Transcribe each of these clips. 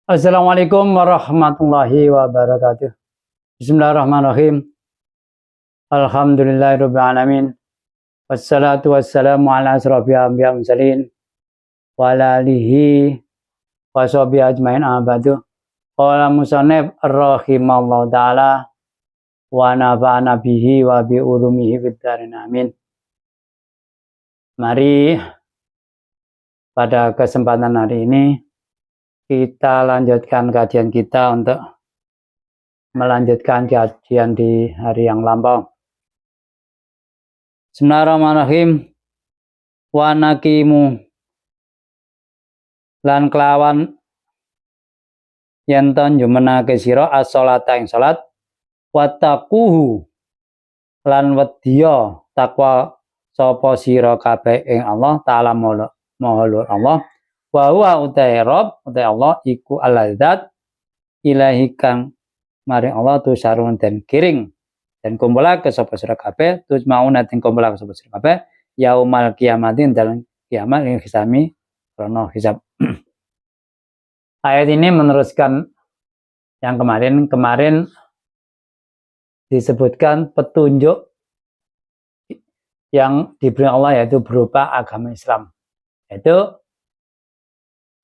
Assalamualaikum warahmatullahi wabarakatuh. Bismillahirrahmanirrahim. Alhamdulillahirabbil alamin. Wassalatu wassalamu ala asrofil anbiya'i wal mursalin wa ala alihi wa sahbihi ajmain abadu. Qala musannif rahimallahu taala wa nafa'ana bihi wa bi ulumihi fid dharin amin. Mari pada kesempatan hari ini kita lanjutkan kajian kita untuk melanjutkan kajian di hari yang lampau. Bismillahirrahmanirrahim. Wa naqimu lan kelawan yenton jumenake sira as-sholata ing salat wattaquhu lan wedya takwa sapa sira kabeh ing Allah taala maha luhur Allah. Wa huwa utai Rabb utai Allah iku al-zat ilahi kang maring Allah tu sarun dan kiring dan kumpula ke sapa sira kabeh tu mauna den kumpula ke sapa sira kabeh yaumal kiamatin dalam kiamat ing hisami krono hisab. Ayat ini meneruskan yang kemarin disebutkan petunjuk yang diberi Allah yaitu berupa agama Islam, yaitu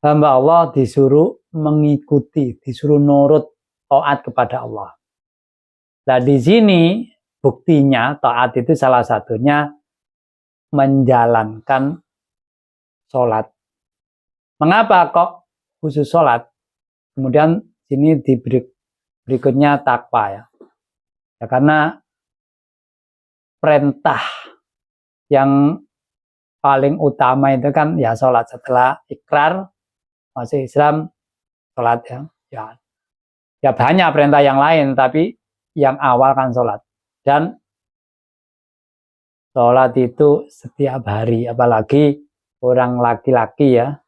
hamba Allah disuruh mengikuti, disuruh nurut taat kepada Allah. Nah di sini buktinya taat itu salah satunya menjalankan sholat. Mengapa kok khusus sholat? Kemudian sini diberi berikutnya takwa ya. Ya karena perintah yang paling utama itu kan ya sholat, setelah ikrar masuk Islam sholat ya. Ya banyak perintah yang lain, tapi yang awal kan sholat. Dan sholat itu setiap hari, apalagi orang laki-laki ya,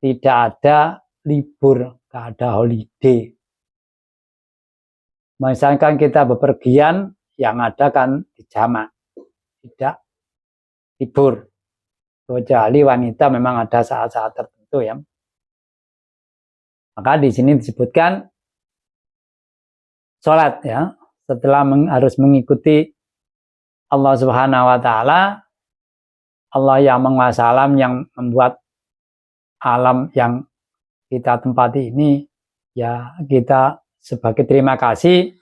tidak ada libur, tidak ada holiday. Misalkan kita bepergian, yang ada kan di jamak, tidak libur. Kecuali wanita memang ada saat-saat tertentu ya. Maka di sini disebutkan sholat ya, setelah harus mengikuti Allah Subhanahu wa taala, Allah yang menguasai alam, yang membuat alam yang kita tempati ini, ya kita sebagai terima kasih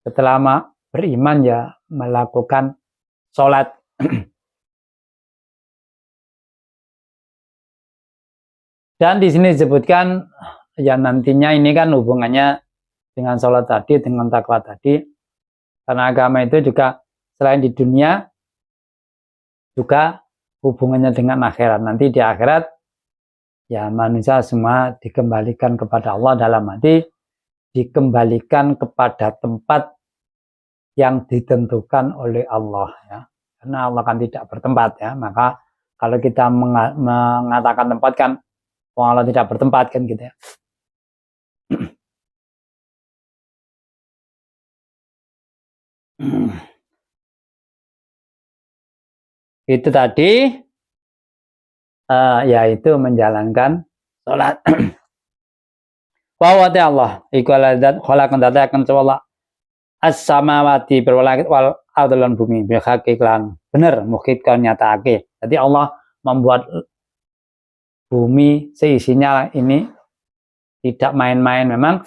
setelah beriman ya melakukan sholat. Dan di sini disebutkan ya nantinya ini kan hubungannya dengan sholat tadi, dengan takwa tadi. Karena agama itu juga selain di dunia juga hubungannya dengan akhirat. Nanti di akhirat ya manusia semua dikembalikan kepada Allah, dalam arti dikembalikan kepada tempat yang ditentukan oleh Allah ya. Karena Allah kan tidak bertempat ya. Maka kalau kita mengatakan tempat kan Allah tidak bertempat kan gitu ya. Itu tadi yaitu menjalankan sholat. Wa Allah iku aladzat khalaqan dadakan Allah as-samawati berwalakit wal ardlan bumi bil haqiqan bener mukibkan nyatakake. Jadi Allah membuat bumi seisinya ini tidak main-main, memang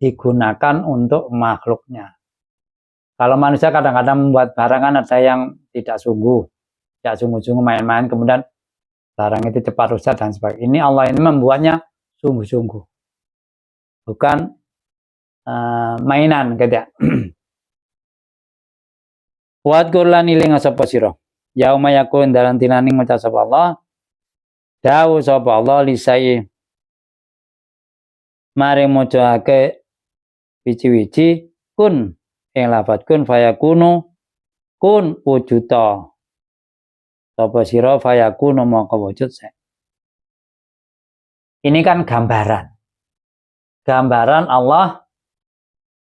digunakan untuk makhluknya. Kalau manusia kadang-kadang membuat barang kan ada yang tidak sungguh-sungguh main-main, kemudian barang itu cepat rusak dan sebagainya. Ini Allah ini membuatnya sungguh-sungguh, bukan mainan gitu ya. Wa qur'an iling sapa sira yauma yakun dalam tinaning maca sapa Allah dawu sapa Allah lisai mari mocoake wiji-wiji kun ing lafat kun fayakunu kun wujuda sapa sira fayakunu maka wujud. Ini kan gambaran Allah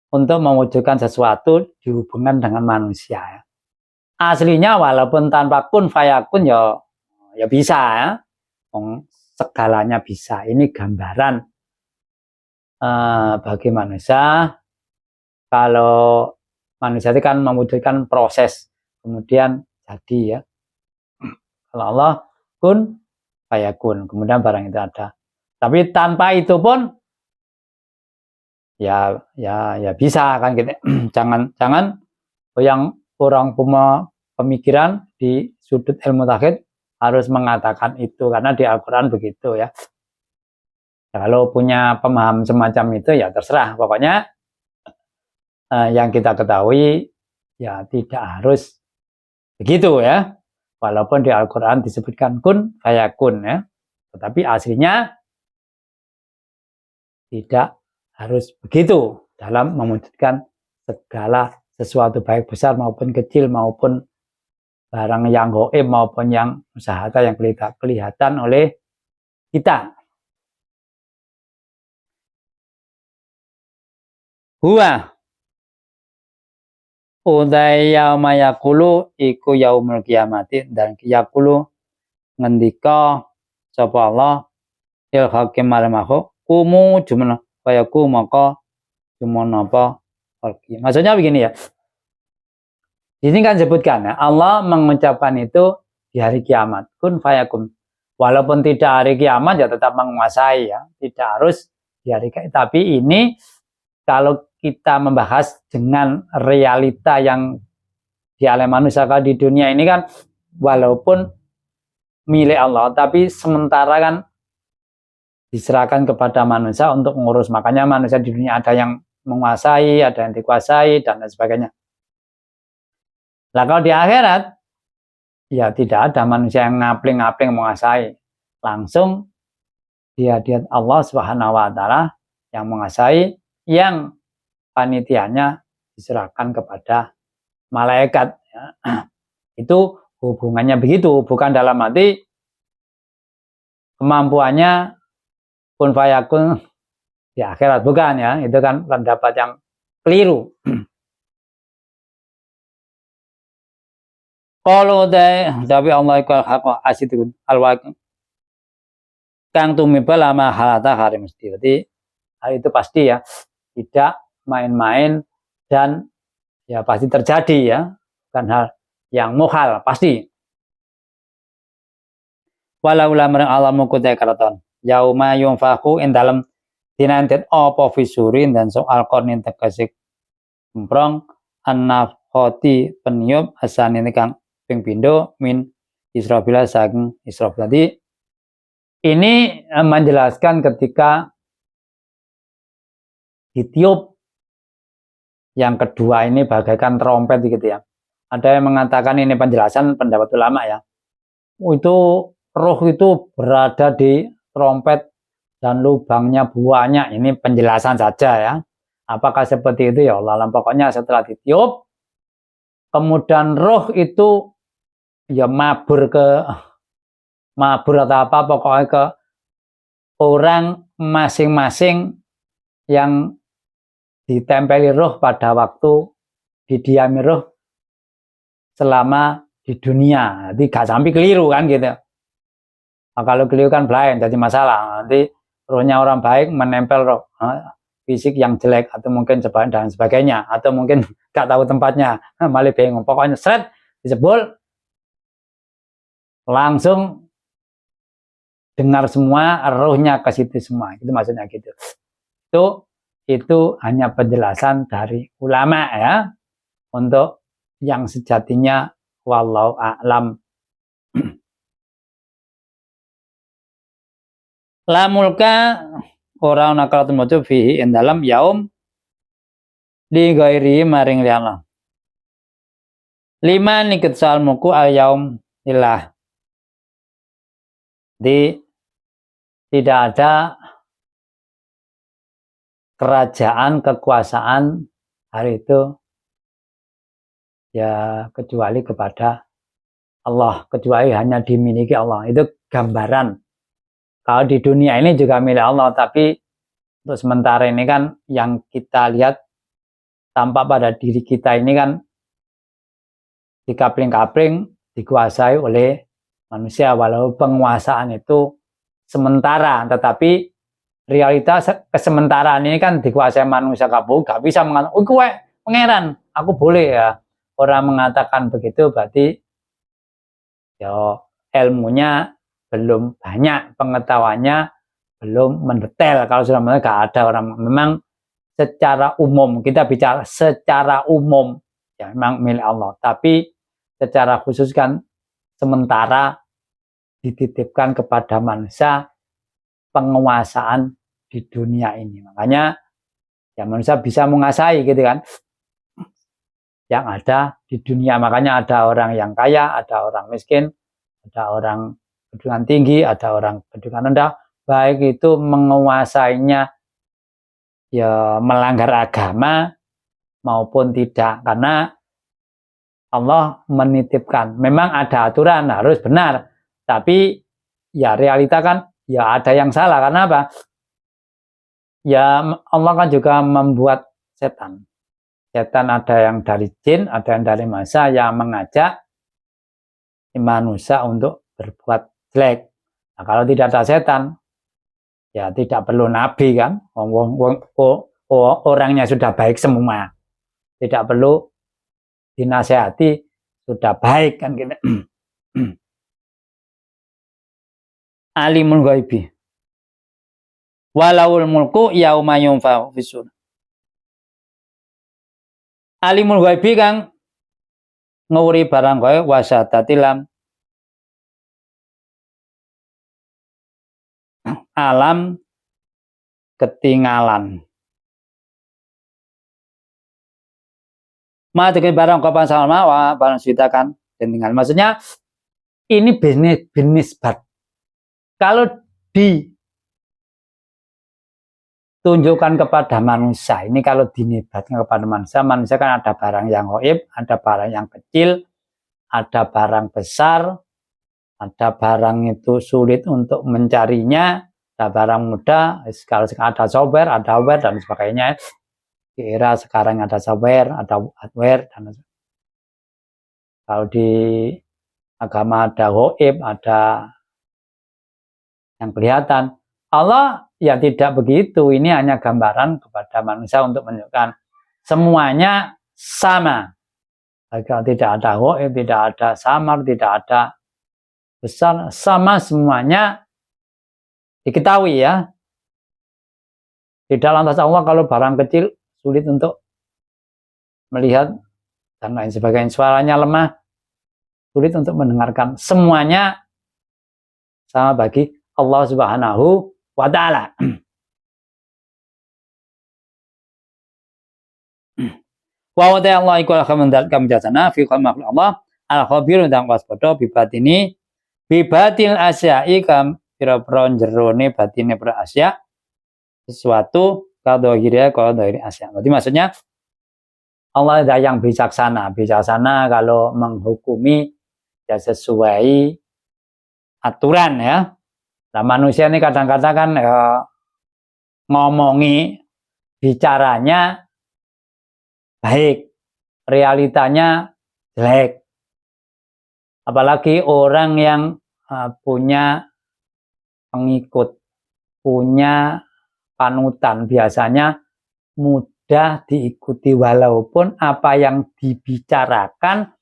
untuk mewujudkan sesuatu dihubungkan dengan manusia ya. Aslinya walaupun tanpa kun fayakun ya bisa ya. segalanya bisa. Ini gambaran bagi manusia. Kalau manusia itu kan membutuhkan proses, kemudian jadi ya. Kalau Allah kun fayakun, kemudian barang itu ada. Tapi tanpa itu pun ya bisa kan gitu. jangan yang orang punya pemikiran di sudut ilmu tauhid harus mengatakan itu, karena di Al-Quran begitu ya. Kalau punya pemahaman semacam itu ya terserah, pokoknya yang kita ketahui ya tidak harus begitu ya. Walaupun di Al-Quran disebutkan kun fayakun ya, tetapi aslinya tidak harus begitu dalam mewujudkan segala sesuatu, baik besar maupun kecil, maupun barang yang gaib maupun yang musahata yang kelihatan oleh kita. Huwa udai yauma yakulu iku yaumul kiamati, dan yakulu ngendika sapa Allah il hakim malamako kumu jumlah fayaku maka jumlah apa pergi. Maksudnya begini ya. Ini kan sebutkan ya, Allah mengucapkan itu di hari kiamat, kun fayakun. Walaupun tidak hari kiamat ya tetap menguasai ya, tidak harus di hari kiamat. Tapi ini kalau kita membahas dengan realita yang di alam manusia di dunia ini kan, walaupun milik Allah, tapi sementara kan diserahkan kepada manusia untuk mengurus. Makanya manusia di dunia ada yang menguasai, ada yang dikuasai, dan lain sebagainya. Nah kalau di akhirat, ya tidak ada manusia yang ngapling-ngapling menguasai. Langsung dihadirat Allah Subhanahu wa Ta'ala yang menguasai, yang panitianya diserahkan kepada malaikat. Ya. Itu hubungannya begitu, bukan dalam arti kemampuannya kun fayakun di akhirat, bukan ya. Itu kan pendapat yang keliru. Kalau tapi Allah ikut hak asidun al-waqi kang tumibal ama halata hari mesti. Jadi hal itu pasti ya, tidak main-main dan ya pasti terjadi ya, bukan hal yang muhal, pasti. Walau lamreng alamu kutai karaton yauma yunfaku in dalam dinantet opo visurin dan soal kornin tegasik emprong an-nafkhoti peniup asan ini kang ping pindo min Israfil saking Israfil. Tadi ini menjelaskan ketika ditiup yang kedua ini bagaikan trompet gitu ya. Ada yang mengatakan ini penjelasan pendapat ulama ya. Itu roh itu berada di trompet dan lubangnya buahnya. Ini penjelasan saja ya. Apakah seperti itu ya Allah alam. Pokoknya setelah ditiup, kemudian roh itu ya mabur atau apa, pokoknya ke orang masing-masing yang ditempeli roh pada waktu didiami roh selama di dunia. Nanti gak sampai keliru kan gitu. Nah, kalau keliru kan blind, jadi masalah. Nanti rohnya orang baik menempel roh fisik yang jelek atau mungkin dan sebagainya, atau mungkin gak tahu tempatnya, malah bingung. Pokoknya seret disebut langsung dengar semua, rohnya ke situ semua. Itu maksudnya gitu. Itu hanya penjelasan dari ulama ya, untuk yang sejatinya wallahu a'lam. La mulka ora ana kalaten maca fihi ing dalam yaum di gairi maring liyana. 5 niket salmuku al yaum ilah. Di tidak ada kerajaan, kekuasaan hari itu ya kecuali kepada Allah, kecuali hanya dimiliki Allah. Itu gambaran. Kalau di dunia ini juga milik Allah, tapi untuk sementara ini kan yang kita lihat tampak pada diri kita ini kan dikapling-kapling, dikuasai oleh manusia. Walau penguasaan itu sementara, tetapi realitas kesementaraan ini kan dikuasai manusia kabur, gak bisa mengatakan, oh gue pangeran, aku boleh ya. Orang mengatakan begitu berarti ya ilmunya belum banyak, pengetahuannya belum mendetail. Kalau sudah mendetail gak ada orang. Memang secara umum, kita bicara secara umum, ya memang milik Allah. Tapi secara khusus kan sementara dititipkan kepada manusia penguasaan di dunia ini. Makanya ya manusia bisa menguasai gitu kan yang ada di dunia. Makanya ada orang yang kaya, ada orang miskin, ada orang kedudukan tinggi, ada orang kedudukan rendah. Baik itu menguasainya ya melanggar agama maupun tidak, karena Allah menitipkan. Memang ada aturan harus benar, tapi ya realita kan ya ada yang salah. Karena apa? Ya Allah kan juga membuat setan. Setan ada yang dari jin, ada yang dari manusia yang mengajak manusia untuk berbuat jelek. Nah, kalau tidak ada setan, ya tidak perlu nabi kan. Orangnya sudah baik semua. Tidak perlu dinasehati, sudah baik kan gitu. Alimul ghaibi. Walaul mulku yauma yunfa'u fisur. Alimul ghaibi kang nguri barang gaib wasadatilam alam ketinggalan. Mati barang kapan sama wa barang ceritakan ketinggalan. Maksudnya ini bisnis bat. Kalau ditunjukkan kepada manusia, ini kalau dinibatkan kepada manusia, manusia kan ada barang yang gaib, ada barang yang kecil, ada barang besar, ada barang itu sulit untuk mencarinya, ada barang mudah, kalau ada software, ada hardware dan sebagainya. Di era sekarang ada software, ada hardware dan kalau di agama ada gaib, ada yang kelihatan. Allah ya tidak begitu. Ini hanya gambaran kepada manusia untuk menunjukkan semuanya sama. Agar tidak ada gaib, tidak ada samar, tidak ada besar, sama semuanya diketahui ya. Tidak lantas Allah kalau barang kecil sulit untuk melihat dan lain sebagainya, suaranya lemah, sulit untuk mendengarkan. Semuanya sama bagi Allah Subhanahu wa ta'ala. Wa wa ta'ala iku alhamdulillah jazana fi khalqi Allah al-khabir dan waspada bibatini bibatil asyai kam pira-pira jerone batine pra asya sesuatu kadhahirya kadhahir asya. Berarti maksudnya Allah ada yang bijaksana. Bijaksana kalau menghukumi ya sesuai aturan ya. Nah manusia ini kadang-kadang kan ngomongi bicaranya baik, realitanya jelek. Apalagi orang yang punya pengikut, punya panutan, biasanya mudah diikuti walaupun apa yang dibicarakan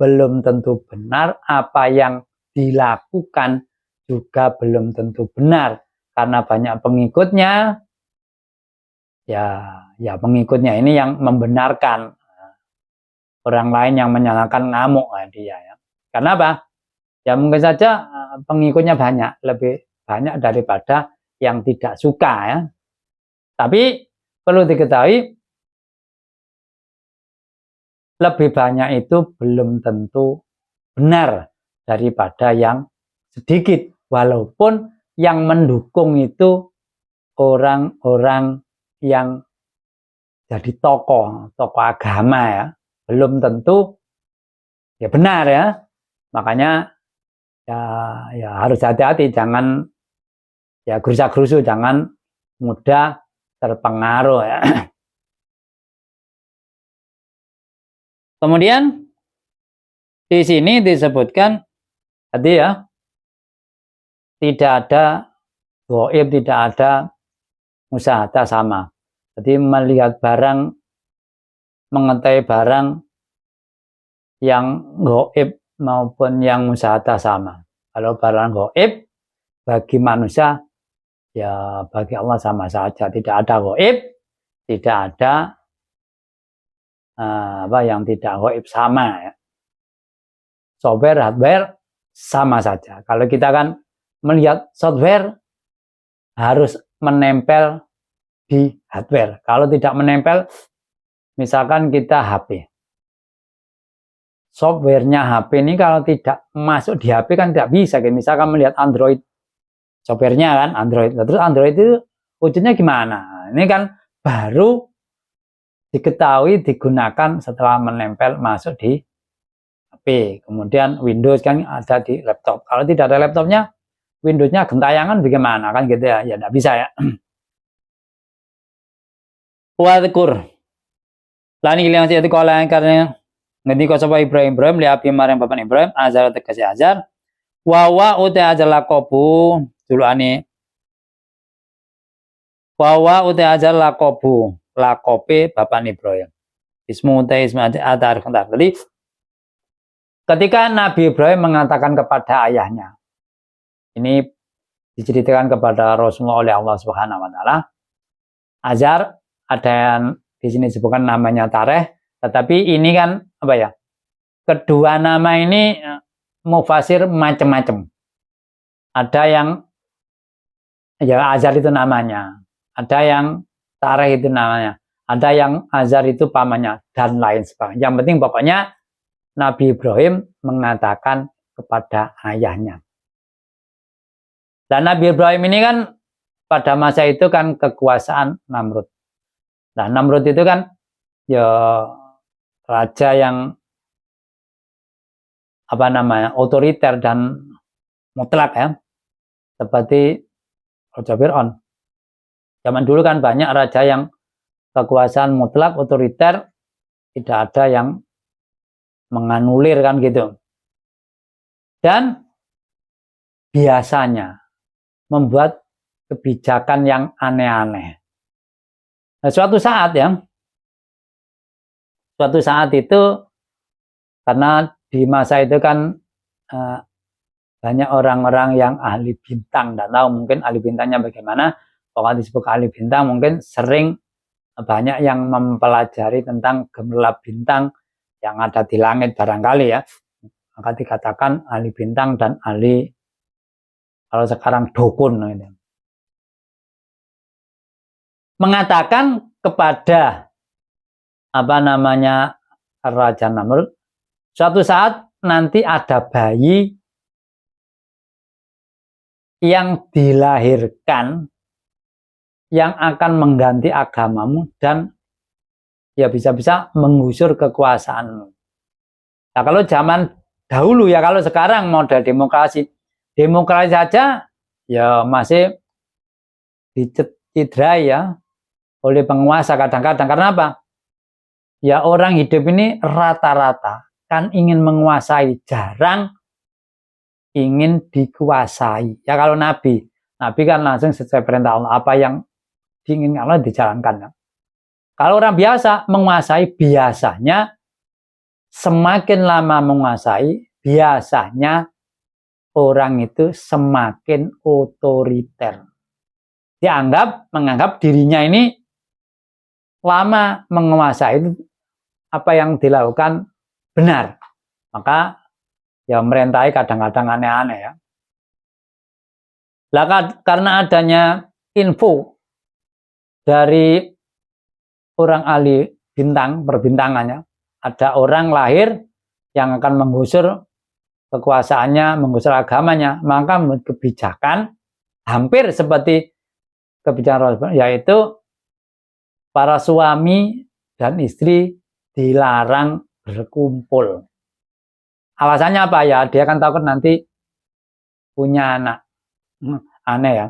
belum tentu benar, apa yang dilakukan juga belum tentu benar, karena banyak pengikutnya. Ya pengikutnya ini yang membenarkan, orang lain yang menyalahkan ngamuk dia ya. Karena apa? Ya mungkin saja pengikutnya banyak, lebih banyak daripada yang tidak suka ya. Tapi perlu diketahui lebih banyak itu belum tentu benar daripada yang sedikit, walaupun yang mendukung itu orang-orang yang jadi tokoh agama ya, belum tentu ya benar ya. Makanya ya harus hati-hati, jangan ya gerusa-gerusu, jangan mudah terpengaruh ya. Kemudian di sini disebutkan tadi ya, tidak ada gaib, tidak ada musyahadah sama. Jadi melihat barang, mengetahui barang yang gaib maupun yang musyahadah sama. Kalau barang gaib bagi manusia, ya bagi Allah sama saja. Tidak ada gaib, tidak ada apa yang tidak gaib sama ya. Software, hardware sama saja. Kalau kita kan melihat software harus menempel di hardware. Kalau tidak menempel, misalkan kita HP. Softwarenya HP ini kalau tidak masuk di HP kan tidak bisa. Misalkan melihat Android, softwarenya kan Android. Terus Android itu wujudnya gimana? Ini kan baru diketahui digunakan setelah menempel masuk di HP. Kemudian Windows kan ada di laptop. Kalau tidak ada laptopnya, Windows-nya gentayangan bagaimana kan gitu ya? Ya tidak bisa ya. Wadkur. Lan iki yang itu kalau karena ngendika sapa Ibrahim li abi marang bapak Ibrahim azar tegese azar wa uta azar lakobu dulane wa uta azar lakobu lakope bapak Ibrahim ismu uta ismu adar kentar. Jadi ketika Nabi Ibrahim mengatakan kepada ayahnya, ini diceritakan kepada Rasulullah oleh Allah Subhanahu wa taala, Azar, ada yang di sini disebutkan namanya Tareh, tetapi ini kan apa ya? Kedua nama ini mufasir macam-macam. Ada yang ya Azar itu namanya, ada yang Tareh itu namanya, ada yang Azar itu pamannya dan lain sebagainya. Yang penting pokoknya Nabi Ibrahim mengatakan kepada ayahnya. Dan Nabi Ibrahim ini kan pada masa itu kan kekuasaan Namrud. Nah, Namrud itu kan ya raja yang apa namanya otoriter dan mutlak ya, seperti Raja Fir'aun. Zaman dulu kan banyak raja yang kekuasaan mutlak otoriter, tidak ada yang menganulir kan gitu. Dan biasanya membuat kebijakan yang aneh-aneh. Nah, suatu saat itu karena di masa itu kan banyak orang-orang yang ahli bintang, tidak tahu mungkin ahli bintangnya bagaimana. Kalau disebut ahli bintang mungkin sering banyak yang mempelajari tentang gemerlap bintang yang ada di langit barangkali ya. Maka dikatakan ahli bintang dan ahli, kalau sekarang dukun gitu. Mengatakan kepada apa namanya Raja Namrud, suatu saat nanti ada bayi yang dilahirkan yang akan mengganti agamamu dan ya bisa-bisa menggusur kekuasaanmu. Nah, kalau zaman dahulu ya, kalau sekarang model demokrasi saja ya masih dicidrai ya oleh penguasa kadang-kadang. Karena apa? Ya orang hidup ini rata-rata kan ingin menguasai, jarang ingin dikuasai. Ya kalau Nabi kan langsung sesuai perintah Allah, apa yang diinginkan Allah dijalankan. Ya. Kalau orang biasa menguasai, biasanya semakin lama menguasai, biasanya orang itu semakin otoriter. Menganggap dirinya ini lama menguasai, apa yang dilakukan benar, maka ya merintai kadang-kadang aneh-aneh ya. Lah karena adanya info dari orang ahli bintang, perbintangannya, ada orang lahir yang akan menggusur kekuasaannya, menggusur agamanya, maka kebijakan hampir seperti kebijakan Rasul, yaitu para suami dan istri dilarang berkumpul. Alasannya apa ya? Dia kan takut nanti punya anak. Aneh ya.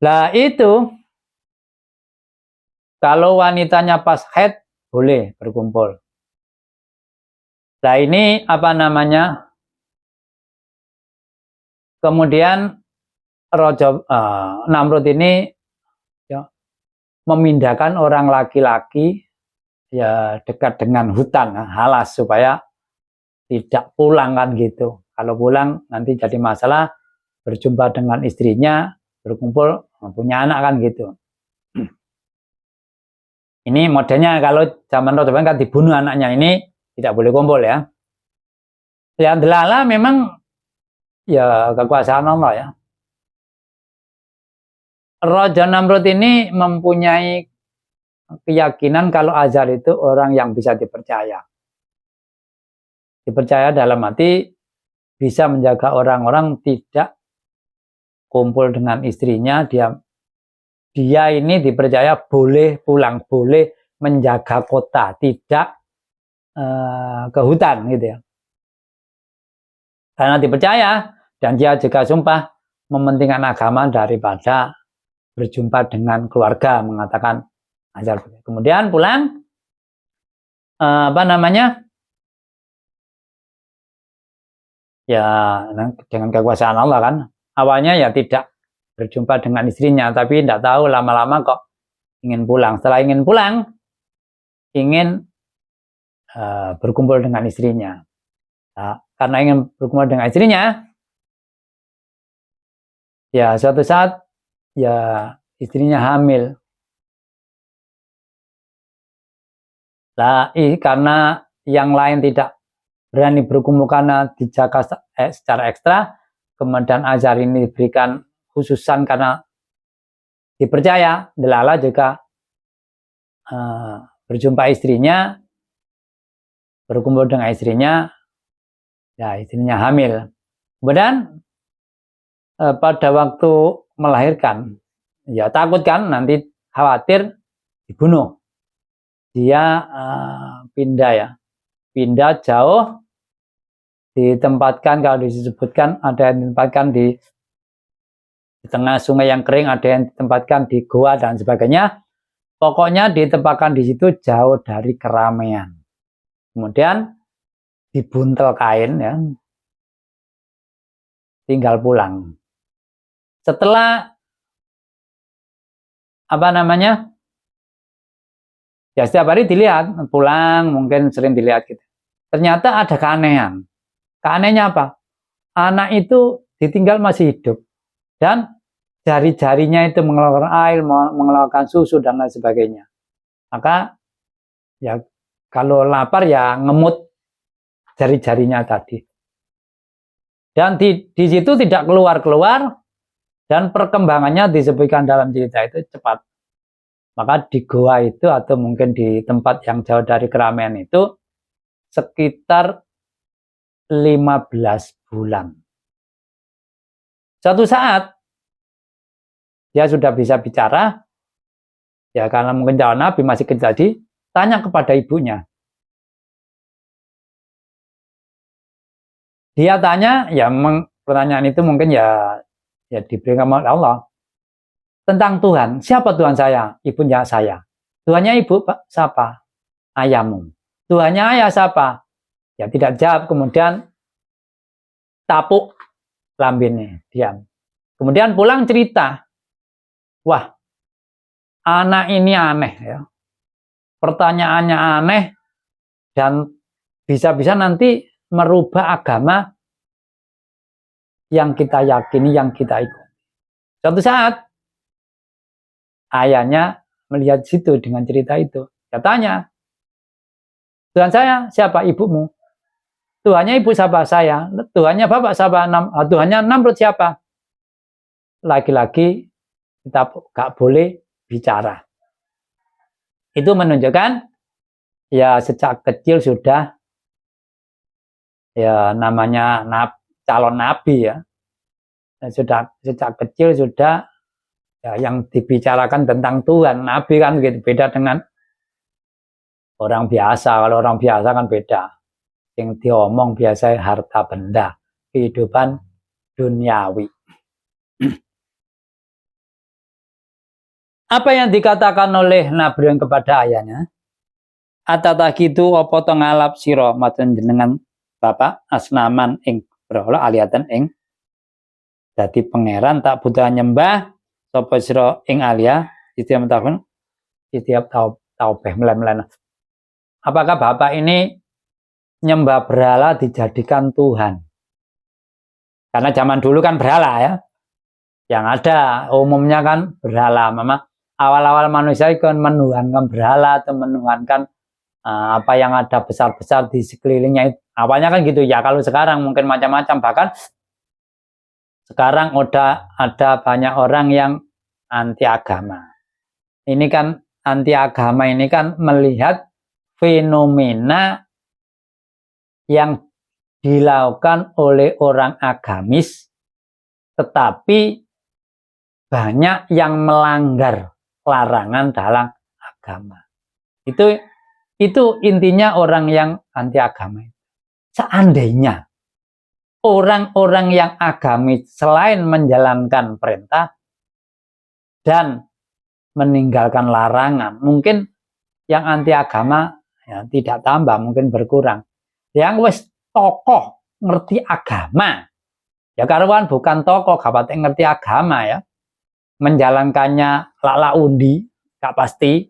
Lah itu kalau wanitanya pas haid boleh berkumpul. Nah ini apa namanya? Kemudian Raja Namrud ini ya, memindahkan orang laki-laki ya dekat dengan hutan, halas supaya tidak pulang kan gitu. Kalau pulang nanti jadi masalah, berjumpa dengan istrinya, berkumpul, punya anak kan gitu. Ini modelnya kalau zaman Raja kan dibunuh anaknya, ini tidak boleh kumpul ya. Ya delala memang ya kekuasaan Allah ya. Raja Namrud ini mempunyai keyakinan kalau Azar itu orang yang bisa dipercaya. Dipercaya dalam arti bisa menjaga orang-orang tidak kumpul dengan istrinya, dia ini dipercaya boleh pulang, boleh menjaga kota, tidak ke hutan gitu ya. Karena dipercaya dan dia juga sumpah mementingkan agama daripada berjumpa dengan keluarga, mengatakan Azar. Kemudian pulang apa namanya? Ya dengan kekuasaan Allah kan. Awalnya ya tidak berjumpa dengan istrinya, tapi tidak tahu lama-lama kok ingin pulang. Setelah ingin pulang, ingin berkumpul dengan istrinya. Nah, karena ingin berkumpul dengan istrinya, ya suatu saat ya istrinya hamil. Nah, karena yang lain tidak berani berkumpul karena dijaga secara ekstra, kemudian Azar ini diberikan khususan karena dipercaya, delala juga berjumpa istrinya, berkumpul dengan istrinya, ya istrinya hamil. Kemudian pada waktu melahirkan, ya takut kan nanti khawatir dibunuh. Dia pindah ya, pindah jauh, ditempatkan kalau disebutkan ada yang ditempatkan di tengah sungai yang kering, ada yang ditempatkan di goa dan sebagainya. Pokoknya ditempatkan di situ jauh dari keramaian. Kemudian dibuntel kain ya, tinggal pulang. Setelah apa namanya? Ya setiap hari dilihat, pulang mungkin sering dilihat gitu. Ternyata ada keanehan. Keanehannya apa? Anak itu ditinggal masih hidup dan jari-jarinya itu mengeluarkan air, mengeluarkan susu dan lain sebagainya. Maka ya kalau lapar ya ngemut jari-jarinya tadi. Dan di situ tidak keluar-keluar dan perkembangannya disebutkan dalam cerita itu cepat. Maka di goa itu atau mungkin di tempat yang jauh dari keramaian itu sekitar 15 bulan. Suatu saat dia sudah bisa bicara, ya karena mungkin calon nabi masih kecil tadi, tanya kepada ibunya. Dia tanya, ya pertanyaan itu mungkin ya diberikan oleh Allah. Tentang Tuhan, siapa Tuhan saya? Ibunya saya. Tuhannya ibu, Pak, siapa? Ayahmu. Tuhannya ayah siapa? Ya tidak jawab, kemudian tapuk lambinnya, diam. Kemudian pulang cerita, wah, anak ini aneh ya. Pertanyaannya aneh dan bisa-bisa nanti merubah agama yang kita yakini, yang kita ikuti. Suatu saat ayahnya melihat situ dengan cerita itu. Dia tanya, Tuhan saya siapa? Ibumu. Tuhannya ibu siapa? Saya. Tuhannya bapak siapa? Tuhannya Namrud siapa? Lagi-lagi kita gak boleh bicara. Itu menunjukkan ya sejak kecil sudah ya namanya calon nabi ya. Sudah sejak kecil sudah ya, yang dibicarakan tentang Tuhan, nabi kan gitu, beda dengan orang biasa. Kalau orang biasa kan beda. Yang diomong biasa harta benda, kehidupan duniawi. Apa yang dikatakan oleh Nabi kepada ayahnya? Atatakitu apa to ngalap sira maten jenengan bapak asnaman ing berhala alihatan ing dadi pangeran tak butuh nyembah sapa sira ing alia setiap taubeh melen-melen. Apakah Bapak ini nyembah berhala dijadikan Tuhan? Karena zaman dulu kan berhala ya. Yang ada umumnya kan berhala. Memang awal-awal manusia kan menuhankan berhala atau menuhankan apa yang ada besar-besar di sekelilingnya. Awalnya kan gitu ya. Kalau sekarang mungkin macam-macam. Bahkan sekarang udah ada banyak orang yang anti agama. Ini kan anti agama ini kan melihat fenomena yang dilakukan oleh orang agamis, tetapi banyak yang melanggar larangan dalam agama. Itu intinya orang yang anti agama. Seandainya orang-orang yang agamis selain menjalankan perintah dan meninggalkan larangan, mungkin yang anti agama ya, tidak tambah, mungkin berkurang. Yang wis tokoh ngerti agama, ya karuan bukan tokoh gak ngerti agama ya, menjalankannya lala undi gak pasti,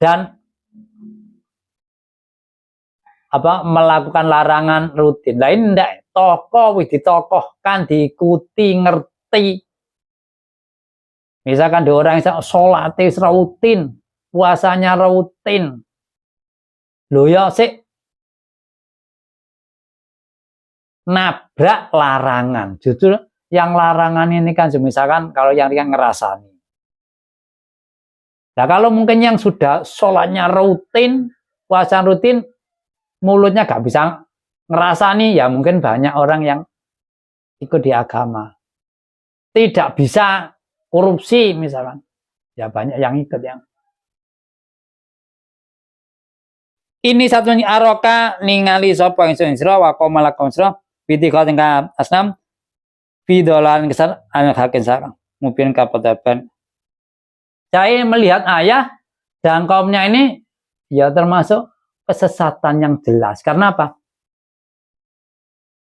dan melakukan larangan rutin. Lain ndak, tokoh wis ditokohkan, diikuti, ngerti. Misalkan ada orang yang sholat rutin, puasanya rutin, loh ya sih nabrak larangan. Justru yang larangan ini kan misalkan kalau yang ngerasani. Nah kalau mungkin yang sudah sholatnya rutin, puasa rutin, mulutnya gak bisa ngerasani, ya mungkin banyak orang yang ikut di agama. Tidak bisa korupsi misalkan, ya banyak yang ikut yang. Ini satunya aroka ningali sapa ingsun sira wa qomalakum sira pitika tingkah asnam vidolan kesan anak hakin sarang mungkin kapetaban. Saya melihat ayah dan kaumnya ini ya termasuk kesesatan yang jelas. Karena apa?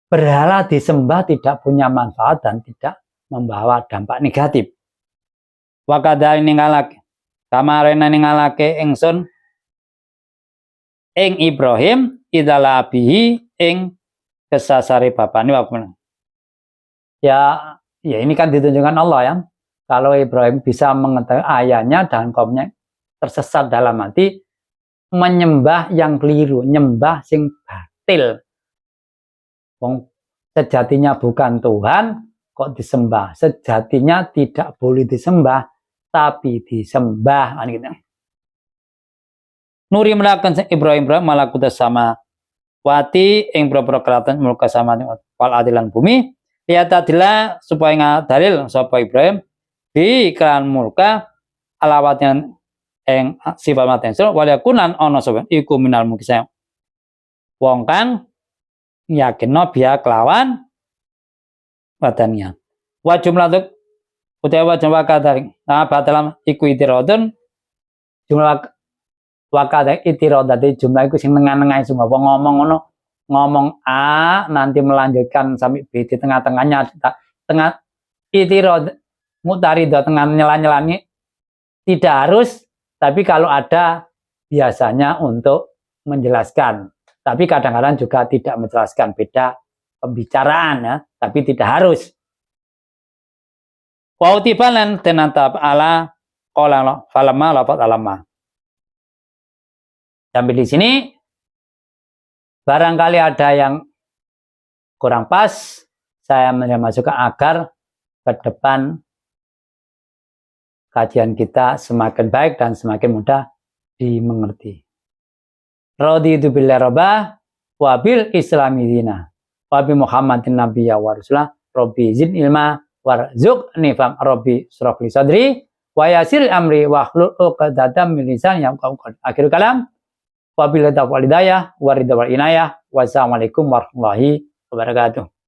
Berhala disembah tidak punya manfaat dan tidak membawa dampak negatif. Wakadha ningalake kamarin ningalake ingsun ing Ibrahim idala abihi ing kesasari bapane waktu. Ya ini kan ditunjukkan Allah ya. Kalau Ibrahim bisa mengetahui ayahnya dan kaumnya tersesat dalam hati, menyembah yang keliru, nyembah sing batil. Wong sejatinya bukan Tuhan, kok disembah. Sejatinya tidak boleh disembah, tapi disembah. Nuri melakukan Ibrahim malakuta sama wati ing boro-boro keratan mulka sama wal adilan bumi. Lihat adilah supaya dalil sapa Ibrahim bi kan mulka alawatnya eng sifat matensul walakunan ono sobat iku minal mukisa wong kang yakinno biya kelawan wadanian wa jumlah utawa jumlah kadang batalam iku itirodun jumlah wakada itirodati jumlah iku sing nengah-nengah semua ngomong ngono ngomong A nanti melanjutkan sampai B di tengah-tengahnya tengah itirod mutarido tengah nyela-nyelani tidak harus, tapi kalau ada biasanya untuk menjelaskan. Tapi kadang-kadang juga tidak menjelaskan, beda pembicaraan ya, tapi tidak harus. Wa utibalan tenantap ala qala falama lafat alama. Sampai di sini barangkali ada yang kurang pas, saya masukkan agar ke depan kajian kita semakin baik dan semakin mudah dimengerti. Raditu billahi rabbah wa bil islami dina wa bi Muhammadin nabiyya wa rasulah rabbi zid ilma warzuqni fam rabbi shrah li sadri wa yassir amri wa hlul 'uqdatam min lisani yafqahu qawli. Akhirul kalam wa billahi taufiq wal hidayah wa ridha wal inayah. Wassalamualaikum warahmatullahi wabarakatuh.